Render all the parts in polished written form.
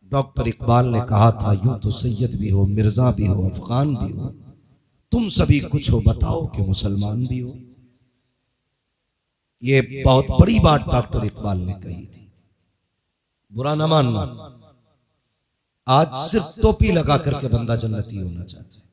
Doctor Iqbal ने कहा था, यूं तो सैयद भी हो, मिर्जा भी हो, अफगान भी हो, तुम सभी कुछ हो, बताओ कि मुसलमान भी हो। ये बहुत बड़ी बात डॉक्टर इकबाल ने कही थी, बुरा ना मानना। आज सिर्फ टोपी लगा करके बंदा जन्नती होना चाहता है।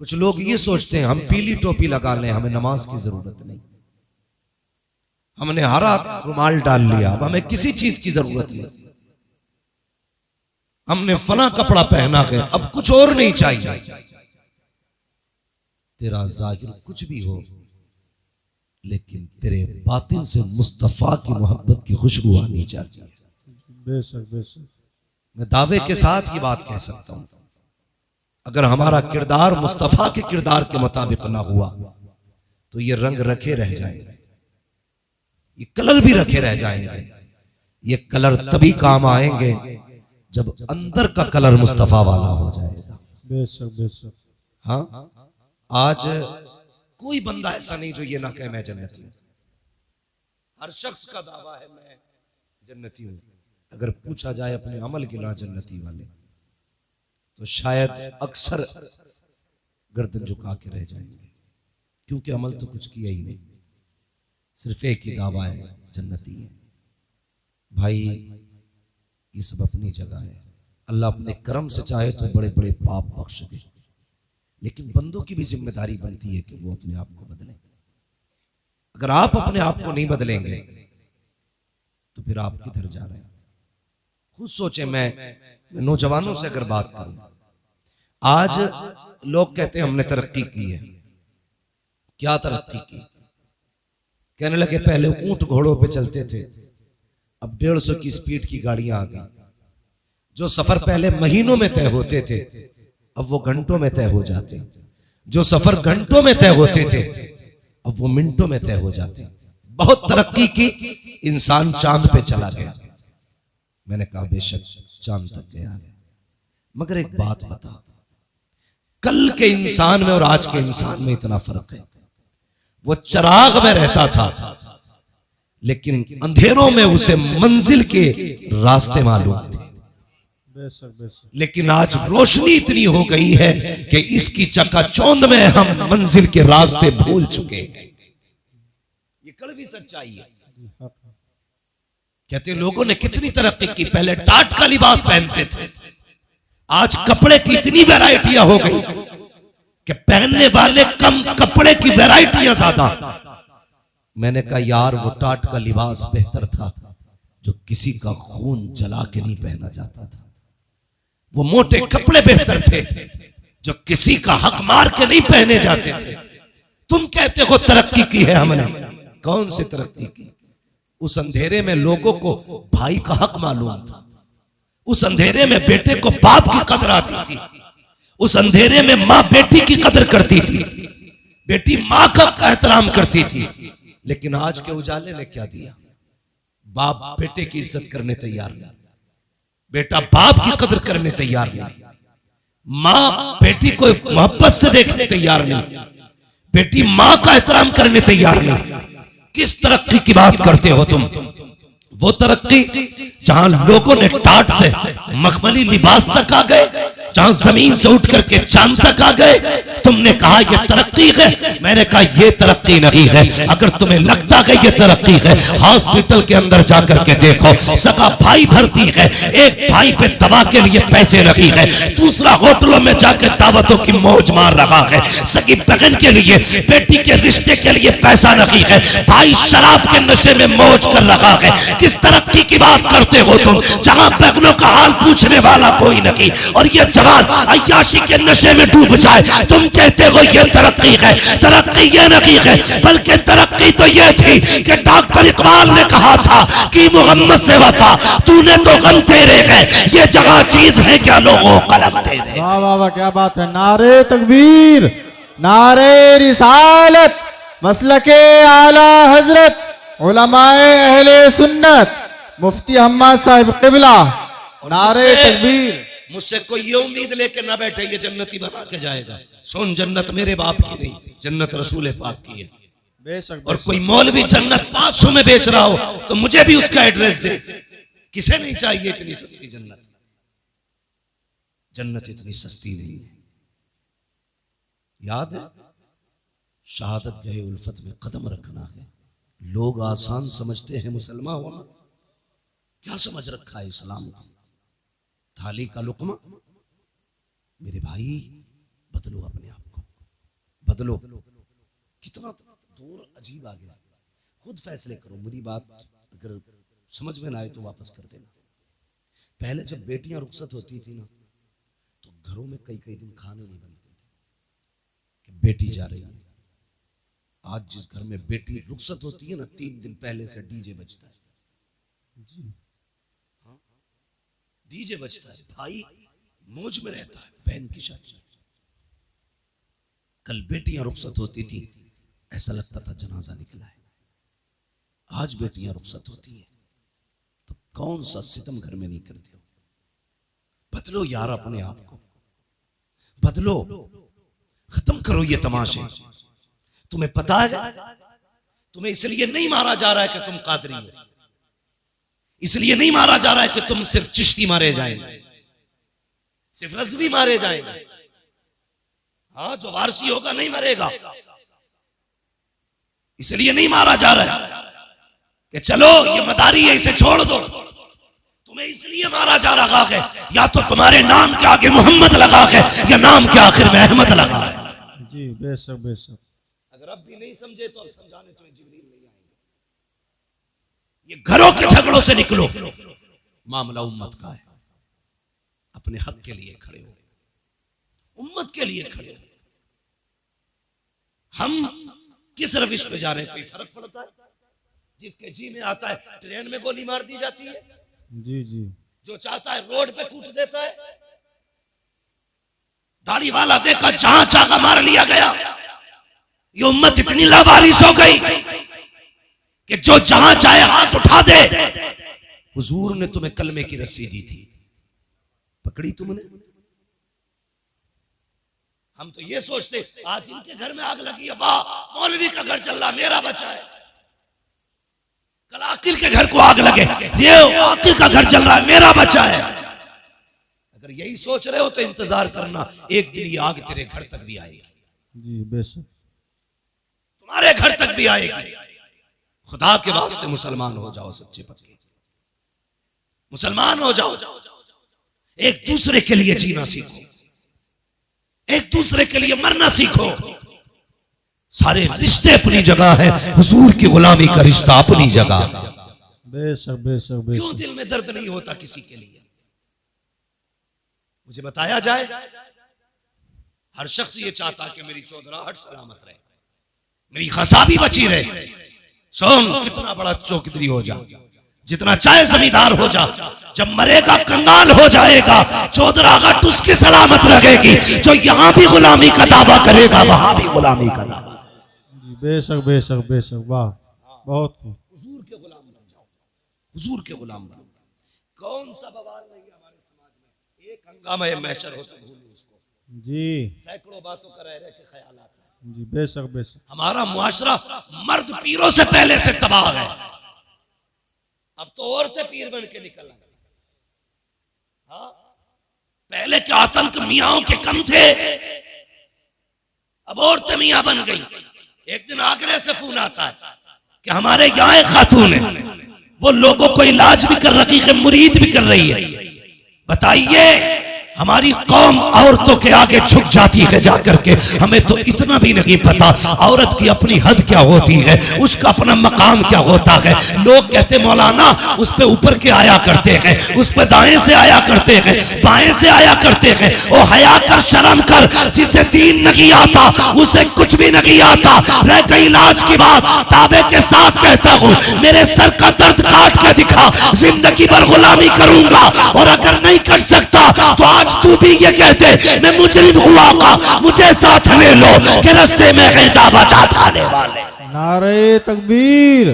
कुछ लोग ये सोचते हैं हम पीली टोपी लगा लें, हमें नमाज की जरूरत नहीं, हमने हरा रुमाल डाल लिया, अब हमें किसी चीज की जरूरत नहीं, हमने फला कपड़ा पहना है, अब कुछ और नहीं चाहिए। तेरा जाहिर कुछ भी हो, लेकिन तेरे बातिन से मुस्तफा की मोहब्बत की खुशबू आनी चाहिए। बेशक बेशक, मैं दावे के साथ ये बात कह सकता हूं, अगर हमारा किरदार मुस्तफा के किरदार के मुताबिक ना हुआ तो ये रंग रखे रह जाएंगे, ये कलर भी रखे रह जाएंगे। ये कलर तभी काम आएंगे जब अंदर का कलर मुस्तफा वाला हो जाएगा। बेशक बेशक। हाँ, आज कोई बंदा ऐसा नहीं जो ये ना कहे मैं जन्नती हूं। हर शख्स का दावा है मैं जन्नती हूं। अगर पूछा जाए अपने अमल गिना जन्नती वाले, तो शायद अक्सर गर्दन झुका के रह जाएंगे, क्योंकि अमल तो कुछ किया ही नहीं, सिर्फ एक ही दावा है जन्नती है। भाई ये सब अपनी जगह है, अल्लाह अपने करम से चाहे तो बड़े बड़े पाप बख्श दे, लेकिन बंदों की भी जिम्मेदारी बनती है कि वो अपने आप को बदलें। अगर आप अपने आप को नहीं बदलेंगे तो फिर आप किधर जा रहे हैं? खुद सोचे। मैं नौजवानों से अगर बात करूं, आज लोग कहते हैं हमने तरक्की की है। क्या तरक्की की? कहने लगे पहले ऊंट घोड़ों पे चलते थे, अब 150 की स्पीड की गाड़ियां आ गई। जो सफर पहले महीनों में तय होते थे अब वो घंटों में तय हो जाते। जो सफर घंटों में तय होते थे अब वो मिनटों में तय हो जाते। बहुत तरक्की की, इंसान चांद पे चला गया। मैंने कहा बेशक चांद तक गया है, मगर एक बात बता, कल के इंसान में और आज के इंसान में इतना फर्क है। वो चिराग में रहता था, लेकिन अंधेरों में उसे मंजिल के रास्ते मालूम थे। लेकिन आज रोशनी इतनी हो गई है कि इसकी चकाचौंध में हम मंजिल के रास्ते भूल चुके हैं। ये कड़वी सच्चाई है। कहते लोगों ने कितनी तरक्की की, पहले टाट का लिबास पहनते थे, आज कपड़े की इतनी वैरायटियां हो गई कि पहनने वाले कम, कपड़े की वैरायटियां ज्यादा। मैंने कहा यार वो टाट का लिबास बेहतर था जो किसी का खून जला के नहीं पहना जाता था। वो मोटे कपड़े बेहतर थे जो किसी का हक मार के नहीं पहने जाते थे। तुम कहते हो तरक्की की है हमने, कौन सी तरक्की की? उस अंधेरे में लोगों को भाई का हक मालूम था, उस अंधेरे में बेटे को बाप की कदर आती थी, उस अंधेरे में माँ बेटी की कदर करती थी, बेटी माँ का एहतराम करती थी। लेकिन आज के उजाले ने क्या दिया? बाप बेटे की इज्जत करने तैयार नहीं, बेटा बाप की कदर करने तैयार नहीं, माँ बेटी को मोहब्बत से देखने तैयार नहीं, बेटी माँ का एहतराम करने तैयार नहीं। किस तरक्की की बात करते हो तुम? वो तरक्की जहां लोगों ने टाट से मखमली लिबास तक आ गए, जहां जमीन से उठ करके चांद तक आ गए। तुमने कहा ये तरक्की है, मैंने कहा ये तरक्की नहीं है। अगर तुम्हें लगता है ये तरक्की है, हॉस्पिटल के अंदर जाकर के देखो, सगा भाई भर्ती है, एक भाई पे दवा के लिए पैसे नहीं है, दूसरा होटलों में जाकर दावतों की मौज मार रहा है, सगी बहन के लिए, बेटी के रिश्ते के लिए पैसा नहीं है, भाई शराब के नशे में मौज कर रहा है। किस तरक्की की बात करते हो तुम, जहां बहनों का हाल पूछने वाला कोई नहीं और ये जवान अय्याशी के नशे में डूब जाए। तुम कहते हो ये तरक्की है, तरक्की ये नहीं है, बल्कि तरक्की तो ये थी कि डॉक्टर इकबाल ने कहा था कि मोहम्मद से वफा, तूने तो गम तेरे है, ये जगह चीज है क्या लोगों कलम तेरे। वाह वाह वाह, क्या बात है। नारे तकबीर, नारे रिसालत, मसलके आला हजरत, उलमाए अहले सुन्नत, मुफ्ती हम्मा साहिब क़िबला, नारे तकबीर। मुझसे कोई ये उम्मीद लेके ना बैठे ये जन्नती बना के जाएगा। सुन, जन्नत मेरे बाप की नहीं, जन्नत रसूल पाक की है। बेशक। और कोई मौलवी जन्नत 500 में बेच रहा हो तो मुझे भी उसका एड्रेस दे, किसे नहीं चाहिए इतनी सस्ती जन्नत? जन्नत इतनी सस्ती नहीं है। याद है, शहादत गए उल्फत में कदम रखना है। लोग आसान समझते हैं मुसलमान होना, क्या समझ रखा है इस्लाम को? थाली का लुकमा। मेरे भाई बदलो अपने आप को, बदलो। कितना दूर अजीब आ गया, खुद फैसले करो। मेरी बात अगर समझ में ना आए तो वापस कर देना। पहले जब बेटियां रुखसत होती थी ना, तो घरों में कई कई दिन खाने नहीं बनते थे कि बेटी जा रही है। आज जिस घर में बेटी रुखसत होती है ना, 3 दिन पहले से डीजे बजता है जी। हाँ, डीजे बजता है, भाई मौज में रहता है। बहन की शादी, कल बेटियां रुखसत होती थी, ऐसा लगता था जनाजा निकला है। आज बेटियां रुखसत होती है तो कौन सा सितम घर में नहीं करते हो? बदलो यार अपने आप को, बदलो, खत्म करो ये तमाशे। तुम्हें पता है, तुम्हें इसलिए नहीं मारा जा रहा है कि तुम कादरी हो, इसलिए नहीं मारा जा रहा है कि तुम सिर्फ चिश्ती मारे जाएंगे, सिर्फ रज़वी मारे जाएंगे। हाँ, जो वारसी होगा नहीं मरेगा। इसलिए नहीं मारा जा रहा है कि चलो ये मदारी है, इसे छोड़ दो। तुम्हें इसलिए मारा जा रहा है, या तो तुम्हारे नाम के आगे मोहम्मद लगा है, या नाम के आखिर में अहमद लगा है। जी बेशक बेशक। अगर अब भी नहीं समझे तो अब समझाने तुम्हें जिब्रील नहीं आएंगे। ये घरों के झगड़ों से निकलो, मामला उम्मत का है। अपने हक के लिए खड़े हो, उम्मत के लिए खड़े हो। हम किस रविश पे जा रहे हैं, कोई फर्क पड़ता है? जिसके जी में आता है ट्रेन में गोली मार दी जाती है जी जी। जो चाहता है रोड पे कूट देता है। दाढ़ी वाला देखा जहां चाहा मार लिया गया। ये उम्मत इतनी लावारिस हो गई कि जो जहां चाहे हाथ उठा दे। हुजूर ने तुम्हें कलमे की रस्सी दी थी, पकड़ी तुमने? हम तो ये सोचते आज इनके घर में आग लगी है, वाह मौलवी का घर चल रहा, मेरा बचा है। कल आकिल के घर को आग लगे, ये आकिल का घर चल रहा है, मेरा बचा है। अगर यही सोच रहे हो तो इंतजार करना, एक दिन ये आग तेरे घर तक भी आएगी। जी बेशक, तुम्हारे घर तक भी आएगी। खुदा के वास्ते मुसलमान हो जाओ, सच्चे पक्के मुसलमान हो जाओ। एक दूसरे के लिए जीना सीखो, एक दूसरे के लिए मरना सीखो। सारे रिश्ते अपनी जगह है, हुजूर की गुलामी का रिश्ता अपनी जगह। बेशक बेशक बेशक। क्यों दिल में दर्द नहीं होता किसी के लिए? मुझे बताया जाए। हर शख्स ये चाहता कि मेरी चौधराहट सलामत रहे, मेरी खसाबी बची रहे। सोम कितना बड़ा चौधरी हो जा, जितना चाहे जमींदार हो जा, जब मरेगा कंगाल हो जाएगा। चौधराहट उसकी सलामत रहेगी जो यहां भी गुलामी का दावा करेगा, वहां भी गुलामी का दावा। बेशक बेशक बेशक, वाह बहुत खूब। हुजूर के गुलाम बन जाओ, हुजूर के गुलाम बन जाओ। कौन सा बवाल नहीं है हमारे समाज में? एक हंगामा महशर हो तो भूलो उसको जी। सैकड़ों बातों का रह रहे के ख्याल आता है जी बेशक बेशक। हमारा मुआशरा मर्द पीरों से पहले से तबाह है। अब तो औरतें पीर बन के निकल गई। हाँ, पहले के आतंक मियाओं के कम थे, अब औरतें मियां बन गई। एक दिन आगरे से फोन आता है कि हमारे यहाँ एक खातून है, वो लोगों को इलाज भी कर रही है, मुरीद भी कर रही है। बताइए, हमारी कौम औरतों के आगे झुक जाती है जाकर के। हमें तो इतना भी नहीं पता औरत की अपनी हद क्या होती है, उसका अपना मकाम क्या होता है। लोग कहते मौलाना उस पे ऊपर के आया करते हैं, उस पे दाएं से आया करते हैं, बाएं से आया करते हैं। ओ हया कर, शर्म कर, जिसे दीन नहीं आता उसे कुछ भी नहीं आता। रह गई इलाज की बात, दावे के साथ कहता हूँ, मेरे सर का दर्द काट के दिखा, जिंदगी भर गुलामी करूंगा। और अगर नहीं कर सकता तो आज तू भी ये कहते मैं मुजरिम हुआ का मुझे साथ ले लो कि रास्ते में है जा बचा थाने वाले। नारे तकबीर,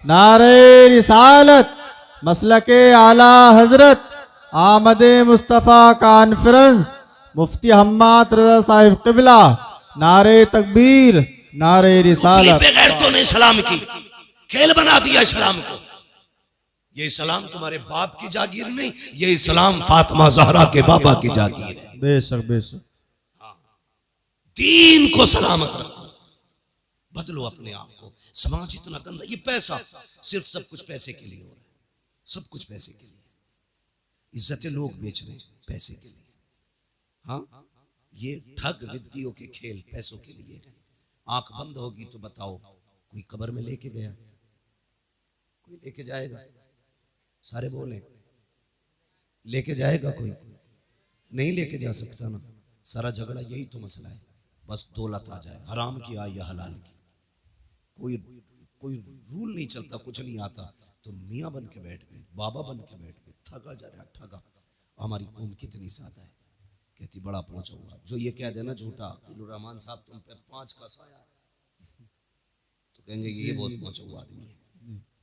नारे रिसालत, मसलके आला हजरत, आमदे मुस्तफ़ा कॉन्फ्रेंस, मुफ्ती हम्माद रजा साहिब क़िबला। नारे तकबीर, नारे रिसालत। बगैर तो ने इस्लाम की खेल बना दिया इस्लाम को। ये इस्लाम तुम्हारे बाप की जागीर नहीं, ये इस्लाम फातिमा ज़हरा के बाबा की जागीर है। बेशक बेशक। दीन को सलामत रखो, बदलो अपने आप को। समाज इतना गंदा, ये पैसा सिर्फ सब कुछ पैसे के लिए हो रहा है, सब कुछ पैसे के लिए। इज्जतें लोग बेच रहे हैं पैसे के लिए। हाँ, ये ठग विद्याओं के खेल पैसों के लिए। आंख बंद होगी तो बताओ कोई कब्र में लेके गया, कोई लेके जाएगा? सारे बोले लेके जाएगा, कोई नहीं लेके जा सकता ना। सारा झगड़ा यही तो मसला है, बस दौलत आ जाए, हराम की आए या हलाल की। कोई रूल नहीं चलता, कुछ नहीं आता, तो मियाँ बन के बैठ गए, बाबा बन के बैठ गए, ठगा जा रहा ठगा। हमारी कौम कितनी सादा है, कहती बड़ा पहुंचा हुआ। जो ये कह देना झूठा, रहमान साहब तुम पे 5 का साया, तो कहेंगे ये बहुत पहुंचा हुआ आदमी है,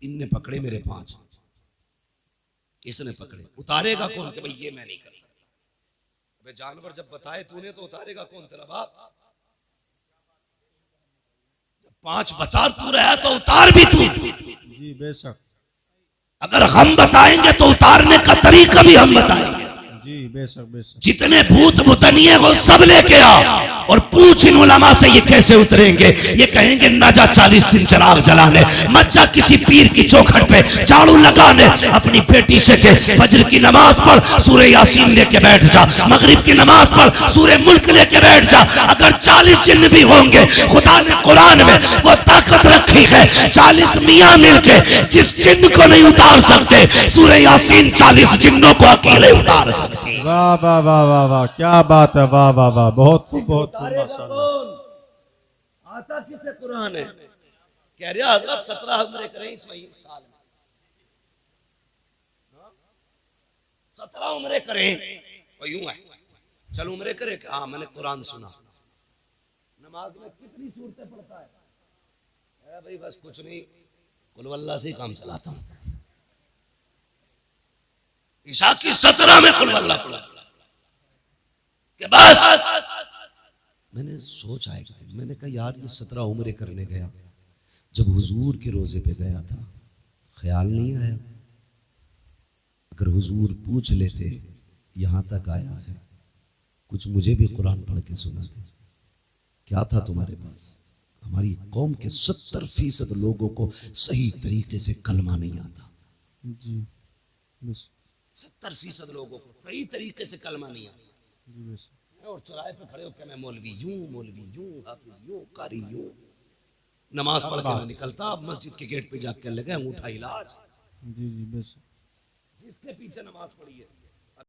इनने पकड़े मेरे 5, इसने पकड़े। उतारेगा कौन कि भाई ये मैं नहीं कर सकता? अबे जानवर जब बताए तूने तो उतारेगा कौन? तेरा बाप। 5 बता तू रहा है तो उतार भी तू। जी बेशक। अगर हम बताएंगे तो उतारने का तरीका भी हम बताएंगे। जी बेशक बेशक। जितने भूत भूतनिए हो सब लेके आ और पूछ इन उलमा से ये कैसे उतरेंगे। ये कहेंगे ना जा 40 दिन चिराग जलाने, मत जा किसी पीर की चौखट पे झाड़ू लगाने, अपनी बेटी से के फजर की नमाज पढ़, सूरह यासीन लेके बैठ जा, मगरिब की नमाज पढ़, सूरह मुल्क लेके बैठ जा। अगर 40 जिन्न भी होंगे, खुदा ने कुरान में वो ताकत रखी है, 40 मियाँ मिलके जिस जिन्न को नहीं उतार सकते, सूरह यासीन 40 जिन्नों को अकेले उतार सकते। वाह वाह वाह वाह वाह, क्या बात है, वाह वाह वाह, बहुत बहुत माशाअल्लाह। आता किसे कुरान है? कह रहे हजरत 17 उम्रे करें इस महीने साल में, 17 उम्रे करें। और यूं है चल उम्रे करे कि हाँ मैंने कुरान सुना। नमाज में कितनी सूरतें पढ़ता है? भाई बस कुछ नहीं, कुल वल्लाह से ही काम चलाता हूं। ईशा की 17 में कुल वल्लाह पढ़ा के बस। मैंने सोचा है, मैंने कहा यार ये 17 उम्रे करने गया, जब हुजूर के रोजे पे गया था ख्याल नहीं आया अगर हुजूर पूछ लेते यहां तक आया है, कुछ मुझे भी कुरान पढ़ के सुनाते, क्या था तुम्हारे पास? हमारी कौम के 70% लोगों को सही तरीके से कलमा नहीं आता। जी 70% लोगों को सही तरीके से कलमा नहीं आता। और चौराहे पे खड़े होकर मैं मौलवी यूं हाफिज यूं कारी यूं, नमाज पढ़ के ना निकलता, मस्जिद के गेट पे जाकर लगे अंगूठा इलाज। जी जी बेशक। जिसके पीछे नमाज पढ़ी है